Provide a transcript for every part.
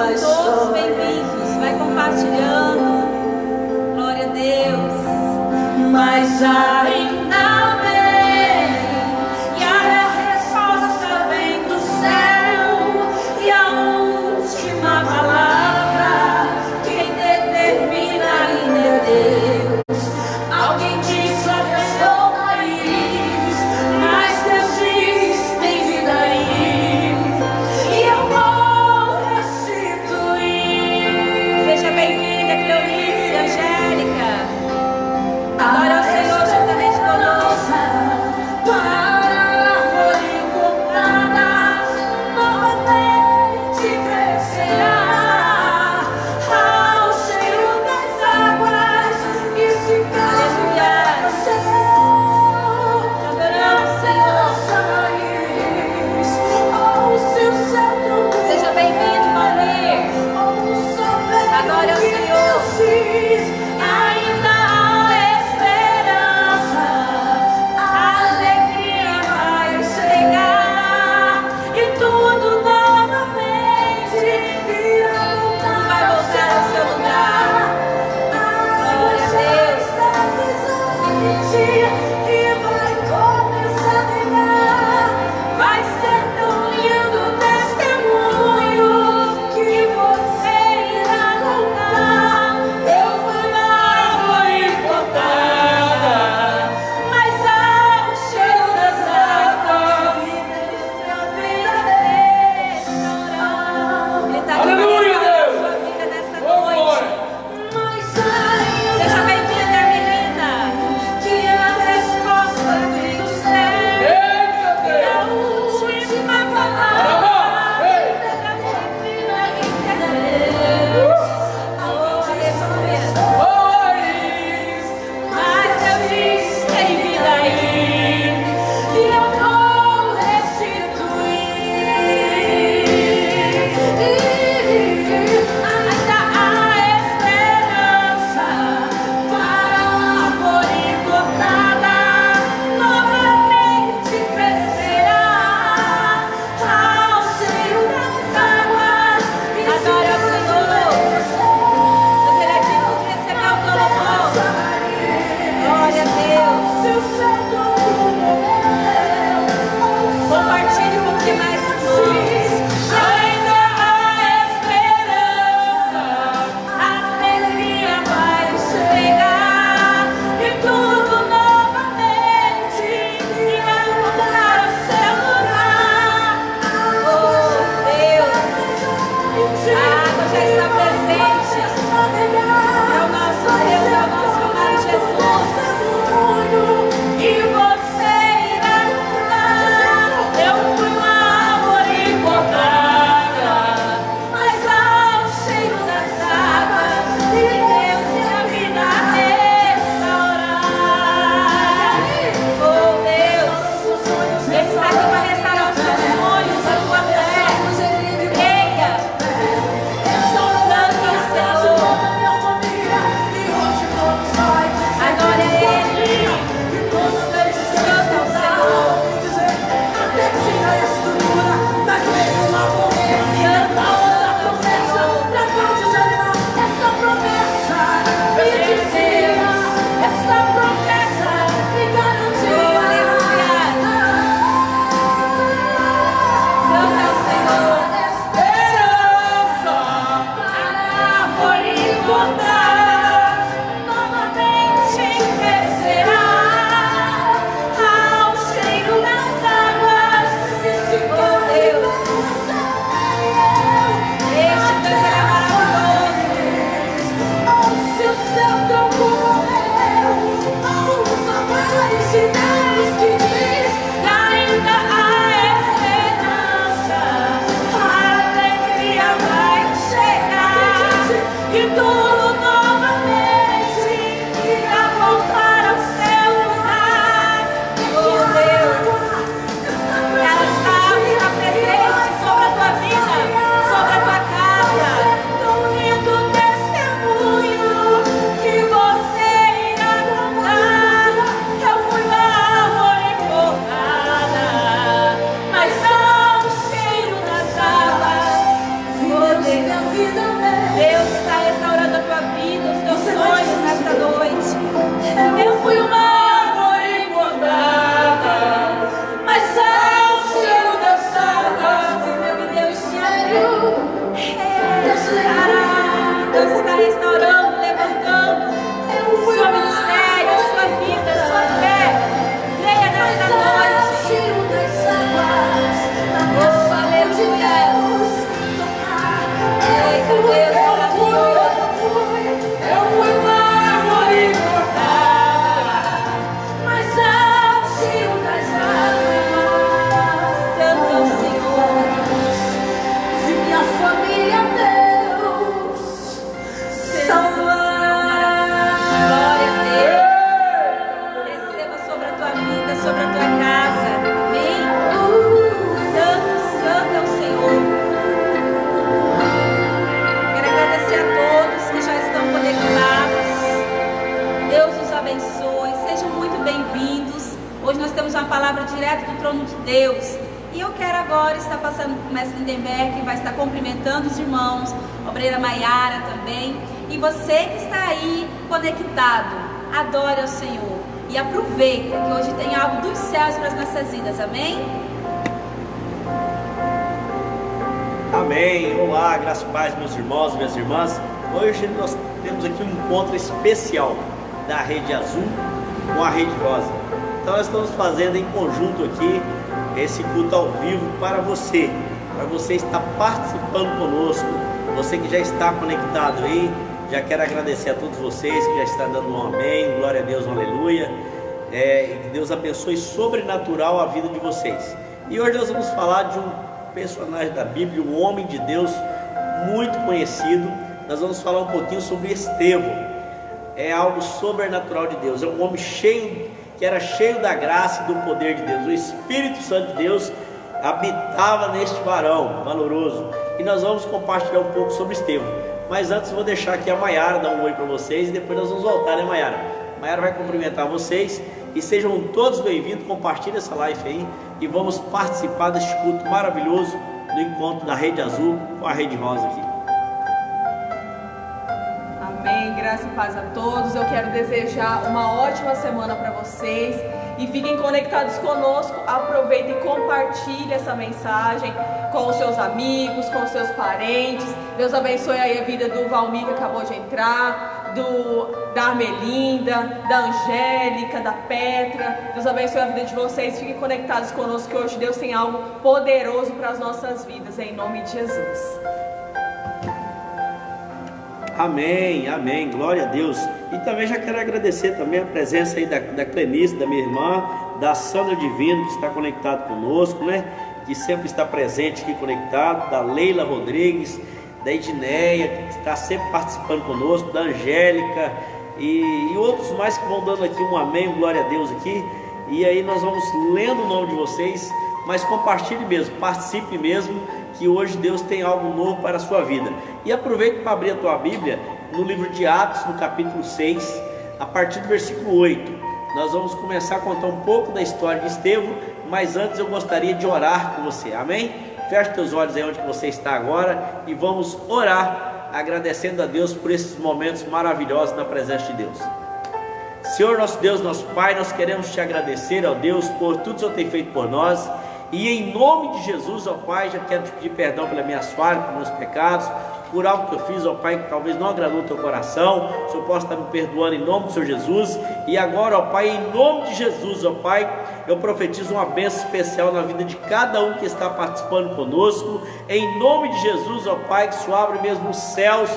Sejam todos bem-vindos. Vai compartilhando. Glória a Deus. Mas ainda bem, e a resposta vem do céu, e a última palavra quem determina ainda é Deus. Alguém diz abençoa o país, mas Deus diz tem vida aí, e eu vou restituir. Seja bem-vinda, Cleonice, Angélica. Adore ao Senhor juntamente conosco. recebemos uma palavra direto do trono de Deus. E eu quero agora estar passando por Mestre Lindenberg, que vai estar cumprimentando os irmãos, a obreira Maiara também. E você que está aí conectado, adore ao Senhor. E aproveita que hoje tem algo dos céus para as nossas vidas, amém? Amém. Olá, graças e paz, meus irmãos, minhas irmãs. Hoje nós temos aqui um encontro especial da Rede Azul com a Rede Rosa. Então nós estamos fazendo em conjunto aqui esse culto ao vivo para você estar participando conosco, você que já está conectado aí. Já quero agradecer a todos vocês que já estão dando um amém, glória a Deus, um aleluia, e que Deus abençoe sobrenatural a vida de vocês. E hoje nós vamos falar de um personagem da Bíblia, um homem de Deus muito conhecido. Nós vamos falar um pouquinho sobre Estevão. É algo sobrenatural de Deus, é um homem que era cheio da graça e do poder de Deus. O Espírito Santo de Deus habitava neste varão valoroso. E nós vamos compartilhar um pouco sobre Estevão. Mas antes vou deixar aqui a Maiara dar um oi para vocês e depois nós vamos voltar, né, Maiara? Maiara vai cumprimentar vocês e sejam todos bem-vindos. Compartilhe essa live aí e vamos participar deste culto maravilhoso no encontro da Rede Azul com a Rede Rosa aqui. Amém, graça e paz a todos. Eu quero desejar uma ótima semana para vocês e fiquem conectados conosco. Aproveite e compartilhe essa mensagem com os seus amigos, com os seus parentes. Deus abençoe aí a vida do Valmir, que acabou de entrar, da Armelinda, da Angélica, da Petra. Deus abençoe a vida de vocês. Fiquem conectados conosco, que hoje Deus tem algo poderoso para as nossas vidas, em nome de Jesus. Amém, amém, glória a Deus. E também já quero agradecer também a presença aí da Clenice, da minha irmã, da Sandra Divino, que está conectado conosco, né? Que sempre está presente aqui conectado, da Leila Rodrigues, da Edneia, que está sempre participando conosco, da Angélica e outros mais que vão dando aqui um amém, glória a Deus aqui. E aí nós vamos lendo o nome de vocês, mas compartilhe mesmo, participe mesmo, que hoje Deus tem algo novo para a sua vida. E aproveite para abrir a tua Bíblia no livro de Atos, no capítulo 6, a partir do versículo 8. Nós vamos começar a contar um pouco da história de Estevão, mas antes eu gostaria de orar com você, amém? Feche teus olhos aí onde você está agora e vamos orar, agradecendo a Deus por esses momentos maravilhosos na presença de Deus. Senhor nosso Deus, nosso Pai, nós queremos te agradecer, ó Deus, por tudo que o Senhor tem feito por nós. E em nome de Jesus, ó Pai, já quero te pedir perdão pelas minhas falhas, pelos meus pecados, por algo que eu fiz, ó Pai, que talvez não agradou o teu coração. O Senhor possa estar me perdoando em nome do Senhor Jesus. E agora, ó Pai, em nome de Jesus, ó Pai, eu profetizo uma bênção especial na vida de cada um que está participando conosco. Em nome de Jesus, ó Pai, que o Senhor abre mesmo os céus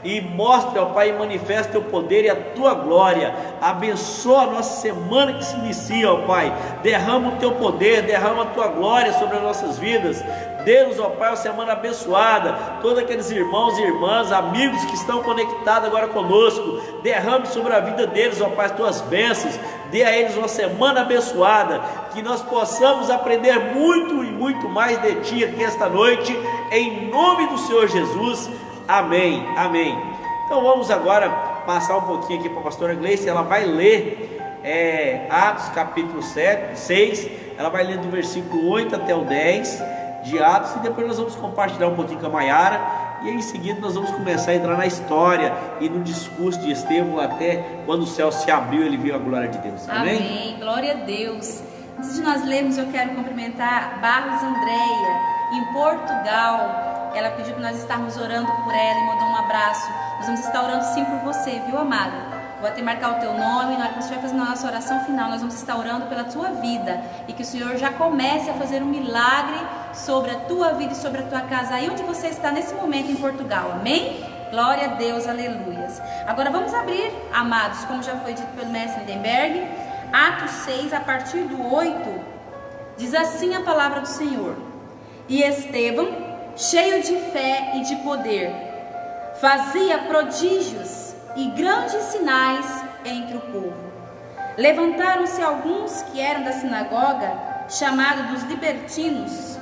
e mostre, ó Pai, e manifesta teu poder e a tua glória. Abençoa a nossa semana que se inicia, ó Pai. Derrama o teu poder, derrama a tua glória sobre as nossas vidas. Deus, ó Pai, uma semana abençoada. Todos aqueles irmãos e irmãs, amigos que estão conectados agora conosco, derrame sobre a vida deles, ó Pai, as tuas bênçãos. Dê a eles uma semana abençoada, que nós possamos aprender muito e muito mais de Ti aqui esta noite, em nome do Senhor Jesus. Amém, amém. Então vamos agora passar um pouquinho aqui para a pastora Gleice. Ela vai ler Atos capítulo 6, ela vai ler do versículo 8 até o 10 de Atos, e depois nós vamos compartilhar um pouquinho com a Maiara, e aí em seguida nós vamos começar a entrar na história e no discurso de Estevão, até quando o céu se abriu e ele viu a glória de Deus. Amém? Amém, glória a Deus. Antes de nós lermos, eu quero cumprimentar Barros Andréia, em Portugal. Ela pediu para nós estarmos orando por ela e mandou um abraço. Nós vamos estar orando sim por você, viu, amada? Vou até marcar o teu nome. Na hora que você estiver fazendo a nossa oração final, nós vamos estar orando pela tua vida, e que o Senhor já comece a fazer um milagre sobre a tua vida e sobre a tua casa, aí onde você está nesse momento em Portugal, amém? Glória a Deus, aleluias. Agora vamos abrir, amados, como já foi dito pelo mestre Lindenberg, Atos 6, a partir do 8, diz assim a palavra do Senhor: E Estevão, cheio de fé e de poder, fazia prodígios e grandes sinais entre o povo. Levantaram-se alguns que eram da sinagoga, chamada dos libertinos,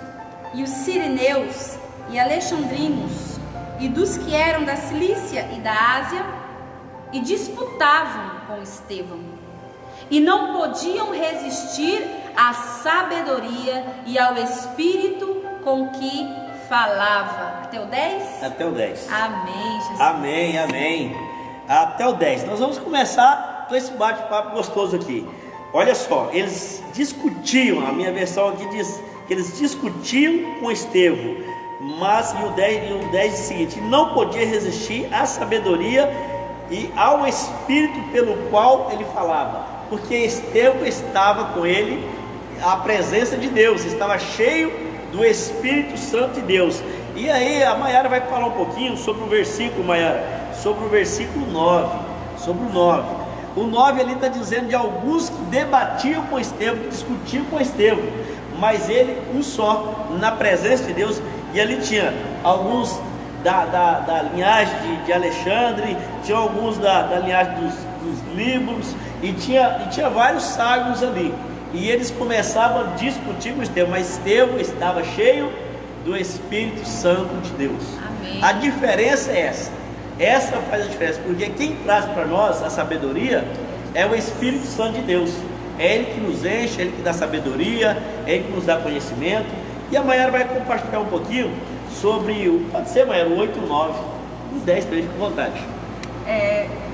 e os sirineus e alexandrinos, e dos que eram da Cilícia e da Ásia, e disputavam com Estevão, e não podiam resistir à sabedoria e ao espírito com que falava. Até o 10? Até o 10. Amém, Jesus. Amém, amém. Até o 10. Nós vamos começar com esse bate-papo gostoso aqui. Olha só, eles discutiam, a minha versão aqui diz que eles discutiam com Estevão, mas e o 10 diz o seguinte: não podia resistir à sabedoria e ao espírito pelo qual ele falava, porque Estevão estava com ele, a presença de Deus, estava cheio do Espírito Santo de Deus. E aí a Maiara vai falar um pouquinho sobre o versículo, Maiara, sobre o versículo 9, sobre o 9. O 9 ali está dizendo de alguns que debatiam com Estevão, que discutiam com Estevão, mas ele um só, na presença de Deus. E ali tinha alguns da linhagem de Alexandre, tinha alguns da linhagem dos Líbanos, e tinha vários sábios ali. E eles começavam a discutir com Estevão, mas Estevão estava cheio do Espírito Santo de Deus. Amém. A diferença é essa faz a diferença, porque quem traz para nós a sabedoria é o Espírito Santo de Deus. É Ele que nos enche, é Ele que dá sabedoria, é Ele que nos dá conhecimento. E a Maiara vai compartilhar um pouquinho sobre, pode ser, Maiara, o 8, o 9, o 10 também, fica à vontade.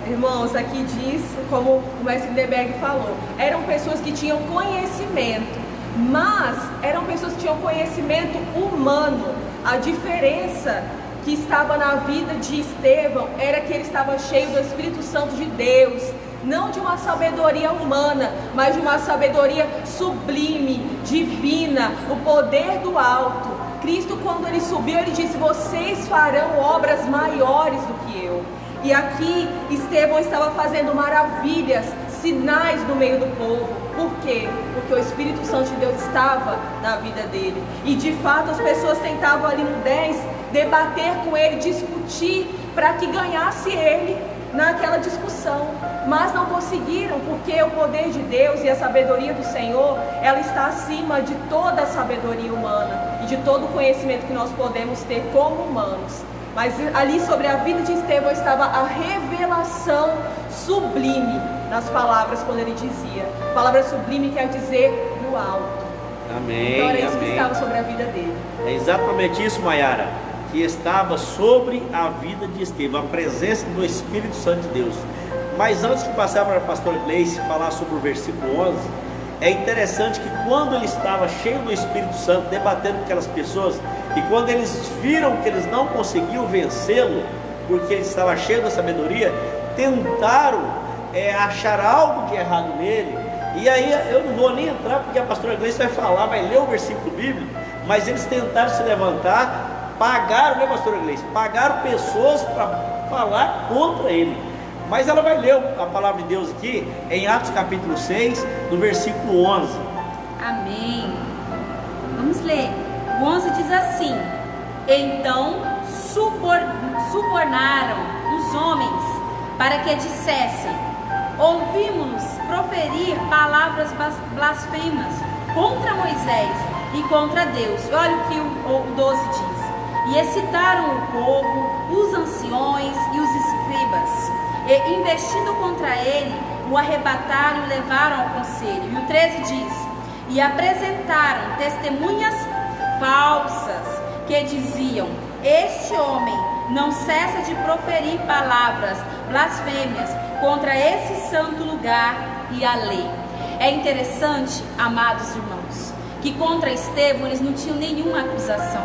Irmãos, aqui diz, como o mestre Lindenberg falou, eram pessoas que tinham conhecimento, mas eram pessoas que tinham conhecimento humano. A diferença que estava na vida de Estevão era que ele estava cheio do Espírito Santo de Deus, não de uma sabedoria humana, mas de uma sabedoria sublime, divina, o poder do alto. Cristo, quando ele subiu, ele disse: vocês farão obras maiores do que eu. E aqui Estevão estava fazendo maravilhas, sinais no meio do povo. Por quê? Porque o Espírito Santo de Deus estava na vida dele. E de fato as pessoas tentavam ali no 10 debater com ele, discutir para que ganhasse ele naquela discussão, mas não conseguiram, porque o poder de Deus e a sabedoria do Senhor, ela está acima de toda a sabedoria humana e de todo o conhecimento que nós podemos ter como humanos. Mas ali sobre a vida de Estevão estava a revelação sublime nas palavras, quando ele dizia. Palavra sublime quer dizer do alto. Amém. Então era isso amém. que estava sobre a vida dele. É exatamente isso, Maiara, que estava sobre a vida de Estevão, a presença do Espírito Santo de Deus. Mas antes de passar para a pastora Gleice falar sobre o versículo 11, é interessante que quando ele estava cheio do Espírito Santo, debatendo com aquelas pessoas, e quando eles viram que eles não conseguiam vencê-lo, porque ele estava cheio da sabedoria, tentaram achar algo de errado nele. E aí eu não vou nem entrar, porque a pastora Gleice vai falar, vai ler o versículo bíblico, mas eles tentaram se levantar, pagaram, né, pastora Gleice? Pagaram pessoas para falar contra ele. Mas ela vai ler a palavra de Deus aqui em Atos capítulo 6, no versículo 11. Amém. Vamos ler. O 11 diz assim: então subornaram os homens para que dissessem: ouvimos-nos proferir palavras blasfemas contra Moisés e contra Deus. Olha o que o 12 diz: e excitaram o povo, os anciões e os escribas, e investindo contra ele, o arrebataram e levaram ao conselho. E o 13 diz: e apresentaram testemunhas falsas que diziam: este homem não cessa de proferir palavras blasfêmias contra esse santo lugar e a lei. É interessante, amados irmãos, que contra Estevão eles não tinham nenhuma acusação.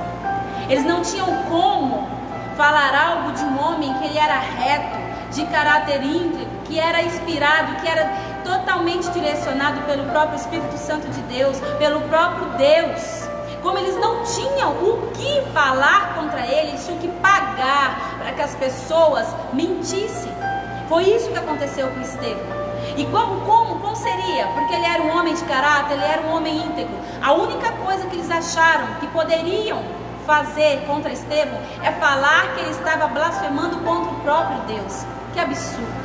Eles não tinham como falar algo de um homem que ele era reto, de caráter íntegro, que era inspirado, que era totalmente direcionado pelo próprio Espírito Santo de Deus, pelo próprio Deus. Como eles não tinham o que falar contra ele, eles tinham que pagar para que as pessoas mentissem. Foi isso que aconteceu com Estevão. E como seria? Porque ele era um homem de caráter, ele era um homem íntegro. A única coisa que eles acharam que poderiam fazer contra Estevão é falar que ele estava blasfemando contra o próprio Deus. Que absurdo!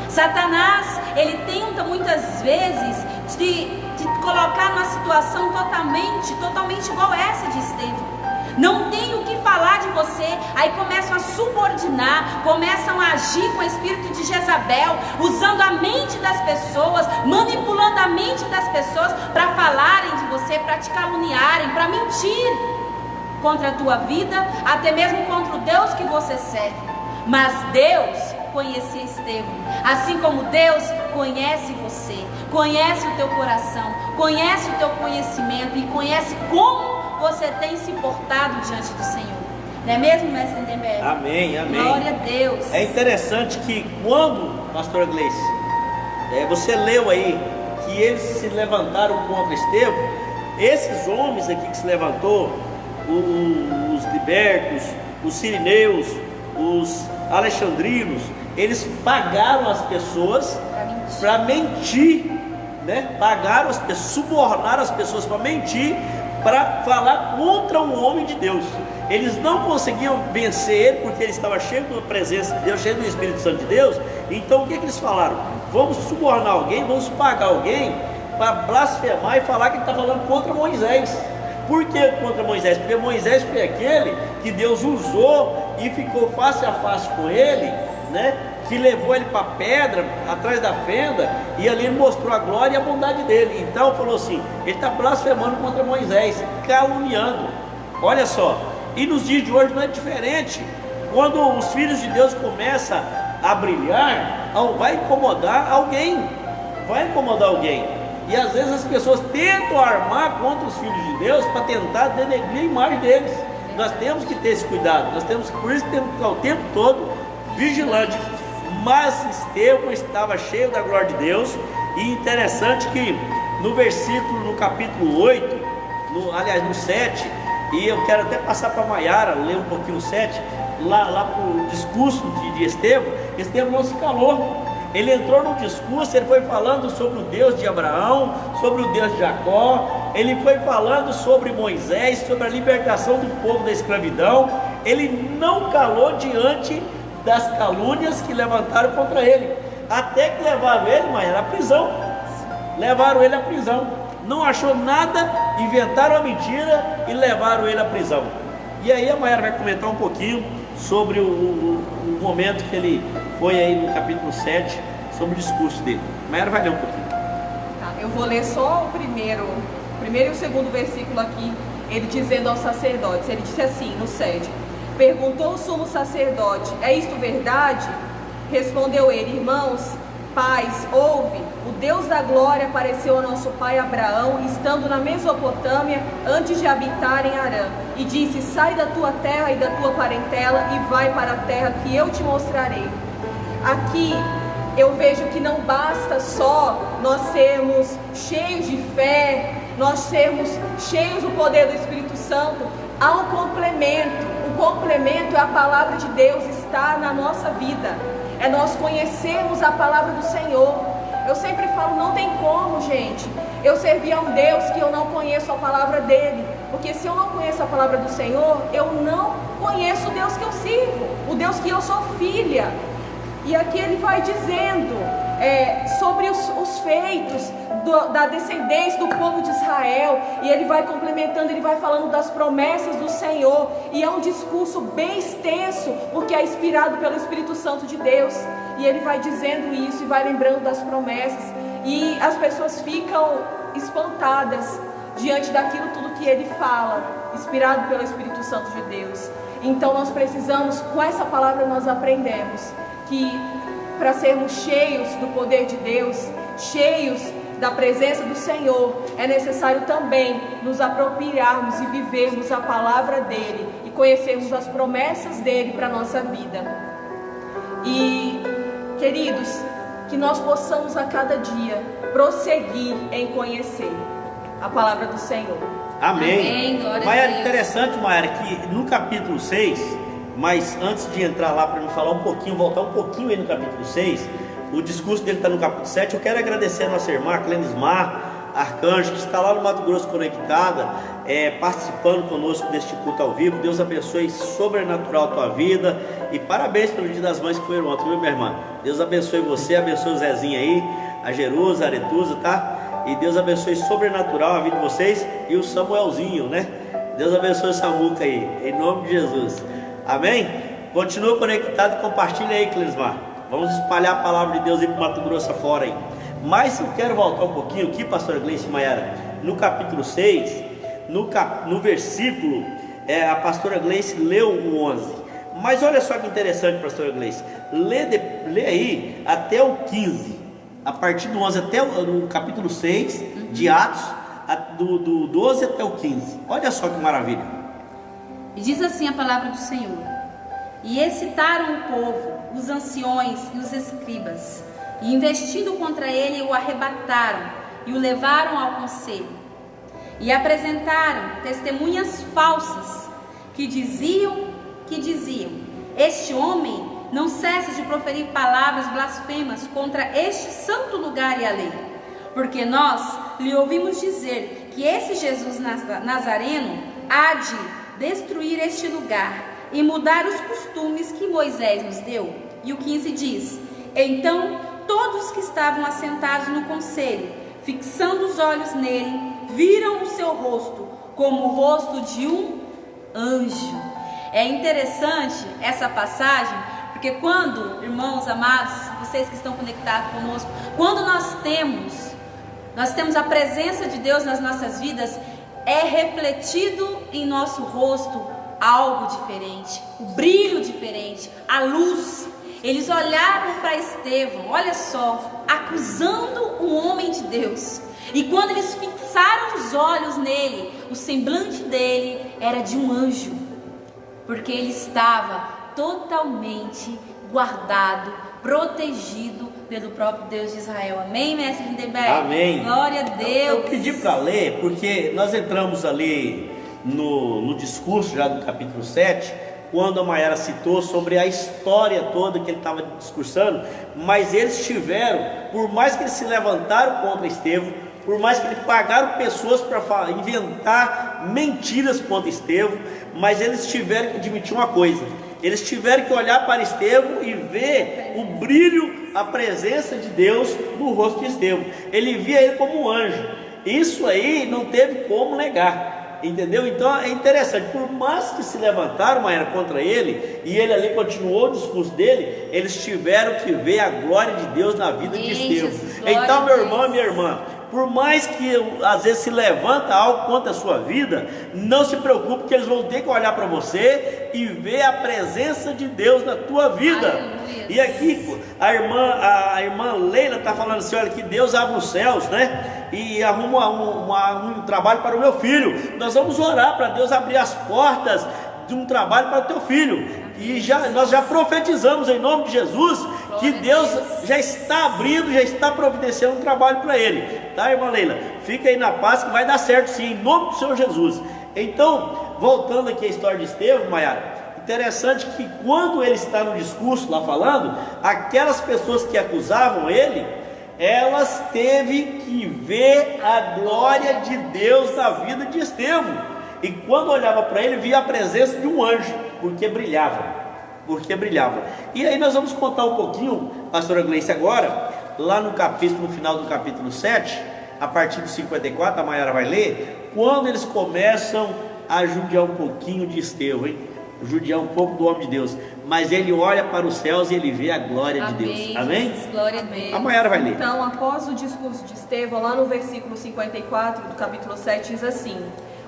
Satanás, ele tenta muitas vezes de colocar numa situação totalmente igual essa de Estevão. Não tem o que falar falar de você, aí começam a subordinar, começam a agir com o espírito de Jezabel, usando a mente das pessoas, manipulando a mente das pessoas para falarem de você, para te caluniarem, para mentir contra a tua vida, até mesmo contra o Deus que você serve. Mas Deus conhecia Estevão, assim como Deus conhece você, conhece o teu coração, conhece o teu conhecimento e conhece como você tem se portado diante do Senhor. Não é mesmo, mestre Lindenberg? Amém, amém. Glória a Deus. É interessante que quando, pastora Gleice, você leu aí que eles se levantaram contra Estevão, esses homens aqui que se levantou, os libertos, os sirineus, os alexandrinos, eles pagaram as pessoas para mentir, né? Pagaram as pessoas, subornaram as pessoas para mentir, para falar contra um homem de Deus. Eles não conseguiam vencer ele porque ele estava cheio da presença de Deus, cheio do Espírito Santo de Deus. Então o que eles falaram? Vamos subornar alguém, vamos pagar alguém para blasfemar e falar que ele está falando contra Moisés. Por que contra Moisés? Porque Moisés foi aquele que Deus usou e ficou face a face com ele, né? Que levou ele para a pedra, atrás da fenda, e ali ele mostrou a glória e a bondade dele. Então falou assim, ele está blasfemando contra Moisés, caluniando. Olha só, e nos dias de hoje não é diferente. Quando os filhos de Deus começam a brilhar, vai incomodar alguém, e às vezes as pessoas tentam armar contra os filhos de Deus para tentar denegrir a imagem deles. Nós temos que ter esse cuidado, por isso temos que ficar o tempo todo vigilante. Mas Estevão estava cheio da glória de Deus. E interessante que no versículo, no capítulo 8, no 7, e eu quero até passar para a Maiara ler um pouquinho o 7, lá para o discurso de Estevão. Estevão não se calou, ele entrou no discurso, ele foi falando sobre o Deus de Abraão, sobre o Deus de Jacó, ele foi falando sobre Moisés, sobre a libertação do povo da escravidão. Ele não calou diante das calúnias que levantaram contra ele, até que levaram ele, mas à prisão. Levaram ele à prisão, não achou nada, inventaram a mentira e levaram ele à prisão. E aí a Maiara vai comentar um pouquinho sobre o momento que ele foi aí no capítulo 7, sobre o discurso dele. A Maiara vai ler um pouquinho. Tá, eu vou ler só o primeiro e o segundo versículo aqui, ele dizendo aos sacerdotes. Ele disse assim, no 7: perguntou o sumo sacerdote, é isto verdade? Respondeu ele, irmãos, pais, ouve, o Deus da glória apareceu a nosso pai Abraão, estando na Mesopotâmia, antes de habitar em Harã, e disse, sai da tua terra e da tua parentela, e vai para a terra que eu te mostrarei. Aqui eu vejo que não basta só nós sermos cheios de fé, nós sermos cheios do poder do Espírito Santo. Há um complemento. O complemento é a palavra de Deus estar na nossa vida, é nós conhecermos a palavra do Senhor. Eu sempre falo, não tem como, gente, eu servir a um Deus que eu não conheço a palavra dele, porque se eu não conheço a palavra do Senhor, eu não conheço o Deus que eu sirvo, o Deus que eu sou filha. E aqui ele vai dizendo sobre os feitos da descendência do povo de Israel, e ele vai complementando, ele vai falando das promessas do Senhor, e é um discurso bem extenso, porque é inspirado pelo Espírito Santo de Deus, e ele vai dizendo isso, e vai lembrando das promessas, e as pessoas ficam espantadas diante daquilo tudo que ele fala, inspirado pelo Espírito Santo de Deus. Então nós precisamos, com essa palavra nós aprendemos que para sermos cheios do poder de Deus, cheios da presença do Senhor, é necessário também nos apropriarmos e vivermos a palavra dele e conhecermos as promessas dele para a nossa vida. E, queridos, que nós possamos a cada dia prosseguir em conhecer a palavra do Senhor. Amém. Glória a Maiara, Deus. interessante, Maiara, que no capítulo 6, mas antes de entrar lá para me falar um pouquinho, voltar um pouquinho aí no capítulo 6, o discurso dele está no capítulo 7. Eu quero agradecer a nossa irmã Clenismar Arcanjo, que está lá no Mato Grosso conectada, participando conosco deste culto ao vivo. Deus abençoe sobrenatural a tua vida, e parabéns pelo Dia das Mães que foi ontem, viu, minha irmã? Deus abençoe você, abençoe o Zezinho aí, a Jerusa, a Aretusa, tá? E Deus abençoe sobrenatural a vida de vocês, e o Samuelzinho, né? Deus abençoe o Samuca aí, em nome de Jesus. Amém? Continua conectado e compartilha aí, Clismar. Vamos espalhar a palavra de Deus aí para Mato Grosso afora aí. Mas eu quero voltar um pouquinho aqui, pastora Gleice e Maiara, no capítulo 6, no versículo, a pastora Gleice leu o 11. Mas olha só que interessante, pastora Gleice. Lê aí até o 15. A partir do 11 até o capítulo 6 de Atos, do 12 até o 15. Olha só que maravilha. E diz assim a palavra do Senhor: e excitaram o povo, os anciões e os escribas, e investindo contra ele, o arrebataram e o levaram ao conselho. E apresentaram testemunhas falsas, que diziam, este homem não cessa de proferir palavras blasfemas contra este santo lugar e a lei. Porque nós lhe ouvimos dizer que esse Jesus Nazareno há de destruir este lugar e mudar os costumes que Moisés nos deu. E o 15 diz: então todos que estavam assentados no conselho, fixando os olhos nele, viram o seu rosto como o rosto de um anjo. É interessante essa passagem, porque quando, irmãos amados, vocês que estão conectados conosco, quando nós temos a presença de Deus nas nossas vidas, é refletido em nosso rosto algo diferente, o brilho diferente, a luz. Eles olharam para Estevão, olha só, acusando um homem de Deus. E quando eles fixaram os olhos nele, o semblante dele era de um anjo, porque ele estava totalmente guardado, protegido pelo próprio Deus de Israel. Amém, mestre Lindenberg? Amém. Glória a Deus. Eu pedi para ler, porque nós entramos ali no discurso já do capítulo 7, quando a Maiara citou sobre a história toda que ele estava discursando, mas eles tiveram, por mais que eles se levantaram contra Estevão, por mais que eles pagaram pessoas para inventar mentiras contra Estevão, mas eles tiveram que admitir uma coisa: eles tiveram que olhar para Estevão e ver o brilho, a presença de Deus no rosto de Estevão. Ele via ele como um anjo. Isso aí não teve como negar, entendeu? Então é interessante, por mais que se levantaram, Maiara, contra ele, e ele ali continuou o discurso dele, eles tiveram que ver a glória de Deus na vida de Estevão. Então, meu irmão, minha irmã, por mais que às vezes se levanta algo contra a sua vida, não se preocupe, que eles vão ter que olhar para você e ver a presença de Deus na tua vida. Aleluia. E aqui a irmã Leila está falando assim: olha, que Deus abre os céus, né? E arruma um trabalho para o meu filho. Nós vamos orar para Deus abrir as portas de um trabalho para o teu filho. E nós já profetizamos em nome de Jesus que Deus já está abrindo, já está providenciando um trabalho para ele, tá, irmã Leila? Fica aí na paz que vai dar certo sim, em nome do Senhor Jesus. Então, voltando aqui à história de Estevão, Maiara, interessante que quando ele está no discurso lá falando, aquelas pessoas que acusavam ele, elas teve que ver a glória de Deus na vida de Estevão. E quando olhava para ele, via a presença de um anjo, porque brilhava. E aí nós vamos contar um pouquinho, pastora Gleice, agora, lá no final do capítulo 7, a partir do 54, a Maiara vai ler, quando eles começam a judiar um pouquinho de Estevão, hein? Judiar um pouco do homem de Deus, mas ele olha para os céus e ele vê a glória de Deus. Amém? Jesus, glória a Deus. A Maiara vai ler. Então, após o discurso de Estevão, lá no versículo 54 do capítulo 7, diz assim: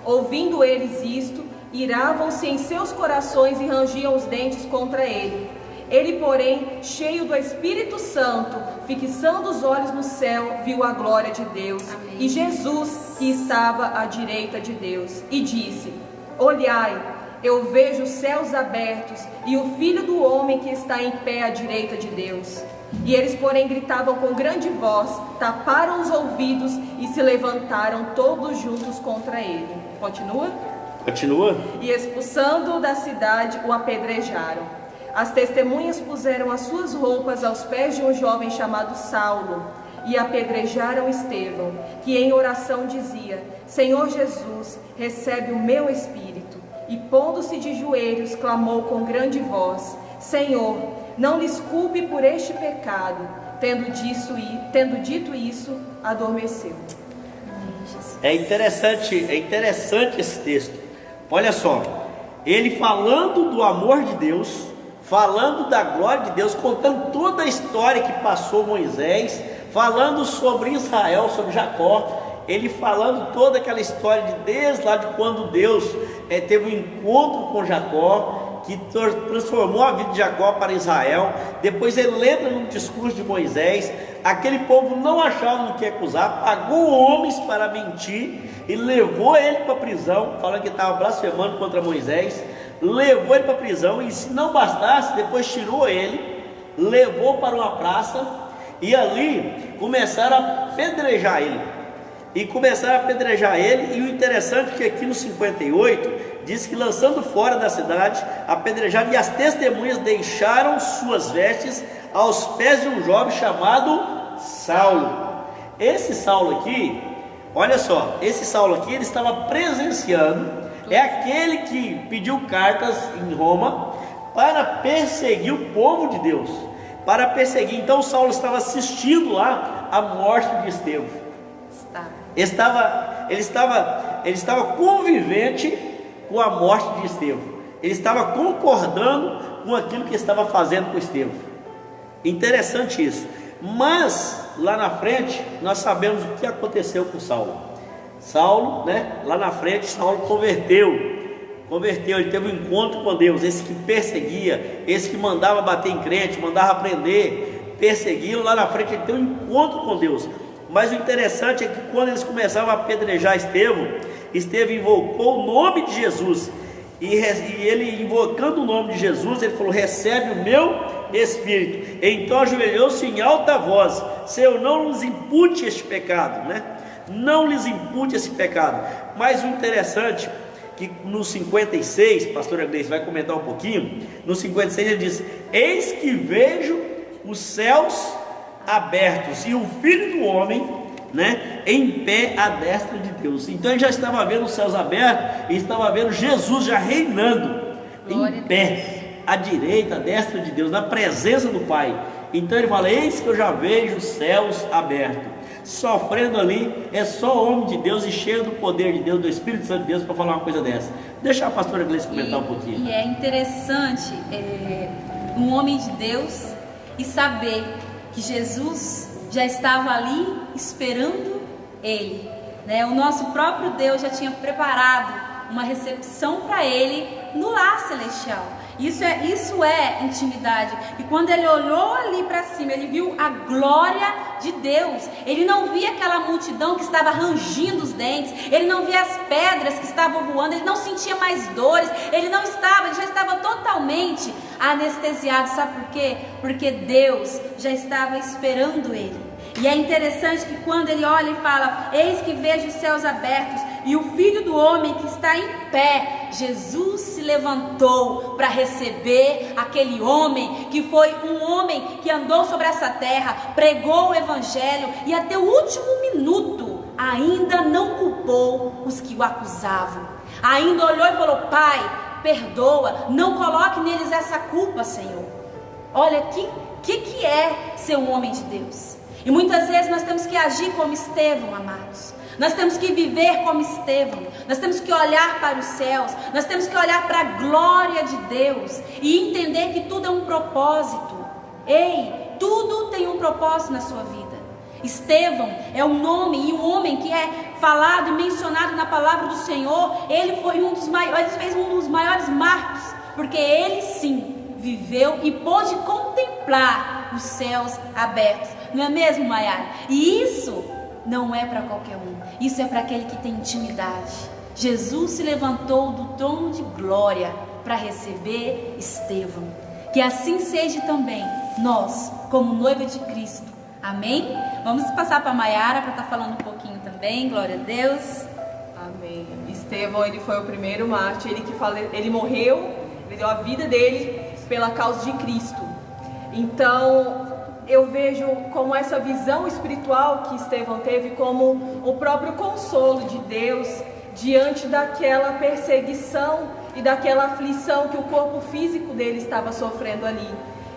ouvindo eles isto, iravam-se em seus corações e rangiam os dentes contra ele. Ele, porém, cheio do Espírito Santo, fixando os olhos no céu, viu a glória de Deus. Amém. E Jesus, que estava à direita de Deus, e disse: olhai, eu vejo os céus abertos e o Filho do Homem que está em pé à direita de Deus. E eles, porém, gritavam com grande voz, taparam os ouvidos e se levantaram todos juntos contra ele. Continua? E expulsando-o da cidade, o apedrejaram. As testemunhas puseram as suas roupas aos pés de um jovem chamado Saulo e apedrejaram Estevão, que em oração dizia: Senhor Jesus, recebe o meu espírito. E pondo-se de joelhos, clamou com grande voz: Senhor, não lhes culpe por este pecado. Tendo dito isso, adormeceu. É interessante esse texto, Olha só, ele falando do amor de Deus, falando da glória de Deus, contando toda a história que passou Moisés, falando sobre Israel, sobre Jacó, ele falando toda aquela história desde lá de quando Deus teve um encontro com Jacó, que transformou a vida de Jacó para Israel. Depois ele entra no discurso de Moisés. Aquele povo não achava no que acusar, pagou homens para mentir e levou ele para a prisão, falando que estava blasfemando contra Moisés. Levou ele para a prisão, e se não bastasse, depois tirou ele, levou para uma praça, e ali começaram a apedrejar ele. E o interessante é que aqui no 58 diz que, lançando fora da cidade, apedrejaram, e as testemunhas deixaram suas vestes aos pés de um jovem chamado Saulo. Esse Saulo aqui, olha só, esse Saulo aqui, ele estava presenciando, é aquele que pediu cartas em Roma para perseguir o povo de Deus, para perseguir. Então Saulo estava assistindo lá a morte de Estevão. Ele estava convivente com a morte de Estevão. Ele estava concordando com aquilo que estava fazendo com Estevão. Interessante isso. Mas lá na frente nós sabemos o que aconteceu com Saulo. Saulo, lá na frente, Saulo converteu, ele teve um encontro com Deus. Esse que perseguia, esse que mandava bater em crente, mandava prender, perseguiam, lá na frente ele teve um encontro com Deus. Mas o interessante é que quando eles começavam a apedrejar Estevão invocou o nome de Jesus, e ele invocando o nome de Jesus, ele falou: recebe o meu espírito. Então ajoelhou-se em alta voz: Senhor, não lhes impute este pecado, não lhes impute esse pecado. Mas o interessante que no 56, pastora Gleice vai comentar um pouquinho, no 56 ele diz: eis que vejo os céus abertos e o Filho do Homem em pé à destra de Deus. Então ele já estava vendo os céus abertos e estava vendo Jesus já reinando em pé, à direita, à destra de Deus, na presença do Pai. Então ele fala: eis que eu já vejo os céus abertos. Sofrendo ali, é só homem de Deus e cheio do poder de Deus, do Espírito Santo de Deus, para falar uma coisa dessa. Deixa a pastora Gleice comentar um pouquinho. E é interessante um homem de Deus e saber que Jesus já estava ali esperando ele, O nosso próprio Deus já tinha preparado uma recepção para ele no lar celestial. Isso é intimidade. E quando ele olhou ali para cima, ele viu a glória de Deus. Ele não via aquela multidão que estava rangindo os dentes, ele não via as pedras que estavam voando, ele não sentia mais dores, ele já estava totalmente anestesiado. Sabe por quê? Porque Deus já estava esperando ele. E é interessante que quando ele olha e fala: eis que vejo os céus abertos e o Filho do Homem que está em pé, Jesus se levantou para receber aquele homem, que foi um homem que andou sobre essa terra, pregou o Evangelho e até o último minuto ainda não culpou os que o acusavam. Ainda olhou e falou: Pai, perdoa, não coloque neles essa culpa, Senhor. Olha, que é ser um homem de Deus? E muitas vezes nós temos que agir como Estevão, amados. Nós temos que viver como Estevão. Nós temos que olhar para os céus. Nós temos que olhar para a glória de Deus e entender que tudo é um propósito. Ei, tudo tem um propósito na sua vida. Estevão é um nome e um homem que é falado e mencionado na palavra do Senhor. Ele foi um dos maiores, fez um dos maiores marcos, porque ele sim viveu e pôde contemplar os céus abertos. Não é mesmo, Maiara? E isso não é para qualquer um. Isso é para aquele que tem intimidade. Jesus se levantou do trono de glória para receber Estevão. Que assim seja também nós, como noiva de Cristo. Amém? Vamos passar para a Maiara para estar falando um pouquinho também. Glória a Deus. Amém. Estevão, ele foi o primeiro mártir. Ele morreu, ele deu a vida dele pela causa de Cristo. Então eu vejo como essa visão espiritual que Estevão teve como o próprio consolo de Deus diante daquela perseguição e daquela aflição que o corpo físico dele estava sofrendo ali.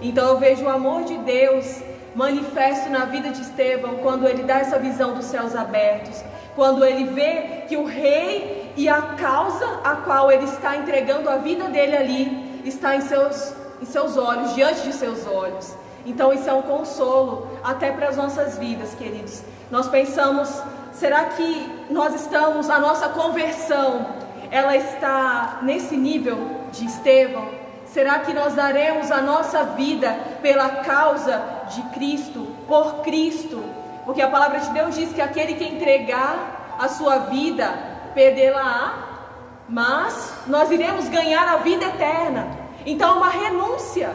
Então eu vejo o amor de Deus manifesto na vida de Estevão quando ele dá essa visão dos céus abertos, quando ele vê que o rei e a causa a qual ele está entregando a vida dele ali está em seus olhos, diante de seus olhos. Então isso é um consolo até para as nossas vidas, queridos. Nós pensamos, será que nós estamos, a nossa conversão, ela está nesse nível de Estevão? Será que nós daremos a nossa vida pela causa de Cristo, por Cristo? Porque a palavra de Deus diz que aquele que entregar a sua vida, perdê-la-á, mas nós iremos ganhar a vida eterna. Então é uma renúncia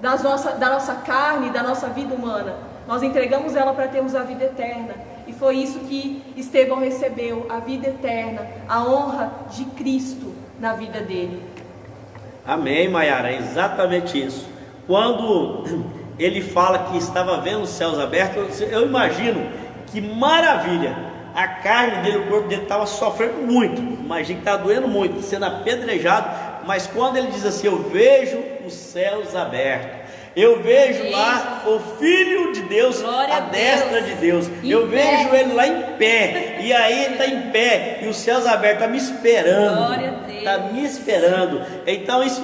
da nossa carne, da nossa vida humana. Nós entregamos ela para termos a vida eterna. E foi isso que Estevão recebeu, a vida eterna, a honra de Cristo na vida dele. Amém, Maiara, é exatamente isso. Quando ele fala que estava vendo os céus abertos, eu imagino que maravilha. A carne dele, o corpo dele estava sofrendo muito. Imagina que estava doendo muito, sendo apedrejado. Mas quando ele diz assim, eu vejo os céus abertos, eu vejo lá o Filho de Deus, à destra de Deus, eu vejo ele lá em pé, e aí ele está em pé, e os céus abertos, está me esperando, está me esperando. Então isso,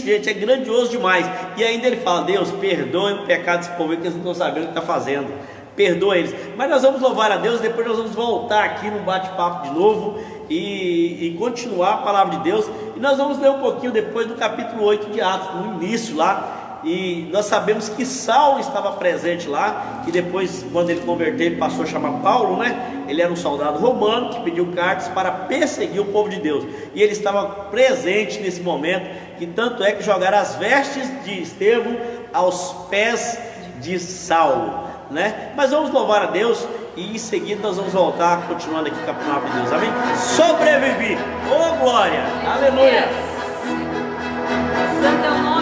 gente, é grandioso demais. E ainda ele fala, Deus, perdoe o pecado desse povo, que eles não estão sabendo o que está fazendo, perdoa eles. Mas nós vamos louvar a Deus, depois nós vamos voltar aqui no bate-papo de novo, e continuar a palavra de Deus, e nós vamos ler um pouquinho depois do capítulo 8 de Atos, no início lá. E nós sabemos que Saulo estava presente lá, que depois, quando ele converteu, ele passou a chamar Paulo, né? Ele era um soldado romano que pediu cartas para perseguir o povo de Deus, e ele estava presente nesse momento, que tanto é que jogaram as vestes de Estevão aos pés de Saulo, né? Mas vamos louvar a Deus, e em seguida nós vamos voltar, continuando aqui com a palavra de Deus, amém? Sobrevivi, oh glória, aleluia!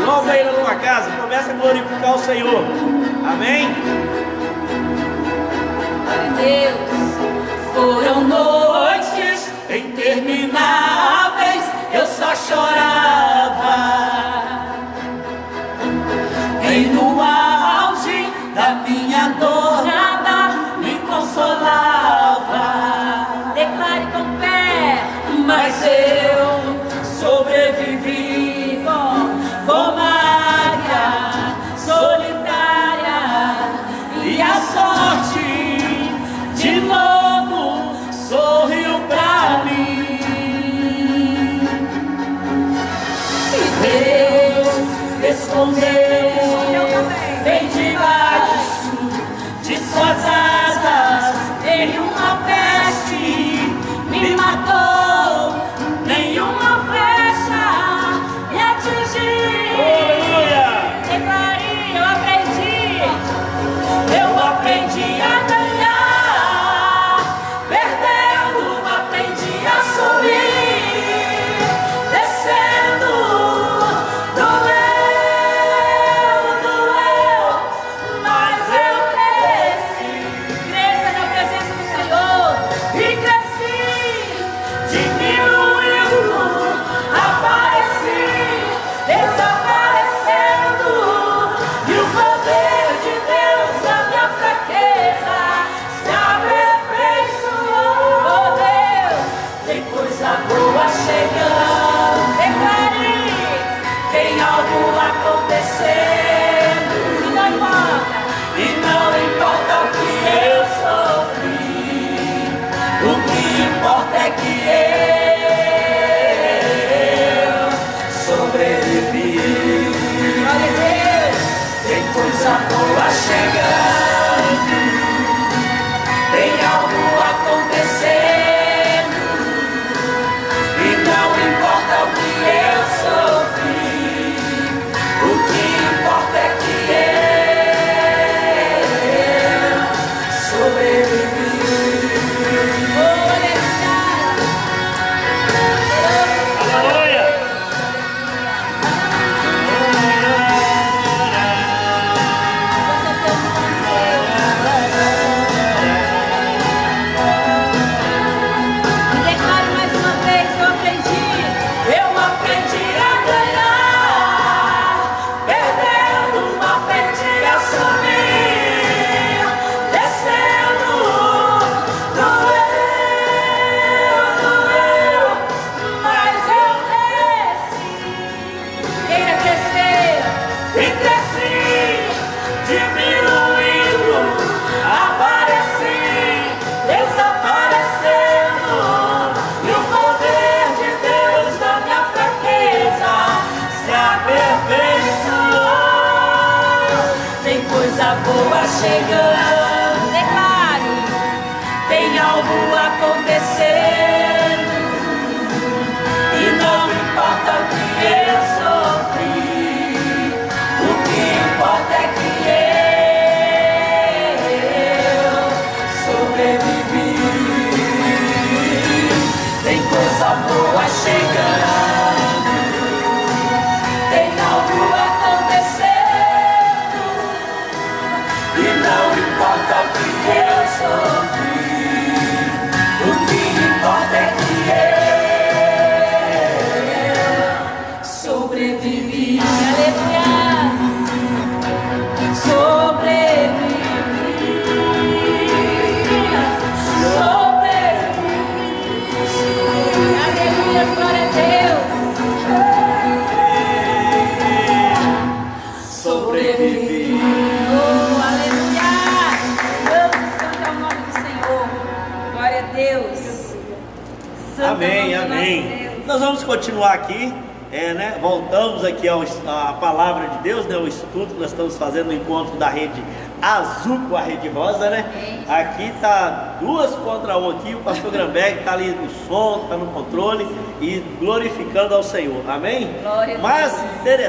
Louva aí na tua casa, começa a glorificar o Senhor, amém? Glória a Deus. Foram noites intermináveis, eu só chorava, e no auge da minha dor nada me consolava. Declare com fé, mas eu sobrevivi como águia solitária, e a sorte de novo sorriu pra mim. E Deus escondeu bem debaixo de suas asas, nenhuma peste me matou, nenhuma flecha me atingiu. Eu aprendi a ganhar, perdendo, aprendi a subir, descendo, doeu. chegando. Declare. Tem algo acontecendo. E não importa o que eu sofri, o que importa é que eu sobrevivi. Tem coisa boa chegando. Tem algo acontecendo. E não importa o que eu sofri, o que importa é que eu sobrevivi. Aleluia. Sobrevivi. Aleluia, glória a Deus. Sobrevivi. Oh, aleluia. Santo é o nome do Senhor. Glória a Deus. Santo Amém, é o nome do amém. nosso Deus. Nós vamos continuar aqui, voltamos aqui à palavra de Deus, o estudo que nós estamos fazendo no encontro da rede azul com a rede rosa, né? Aqui tá 2 contra 1 aqui, o pastor Gramberg está ali no som, está no controle e glorificando ao Senhor, amém? Glória a Mas Deus.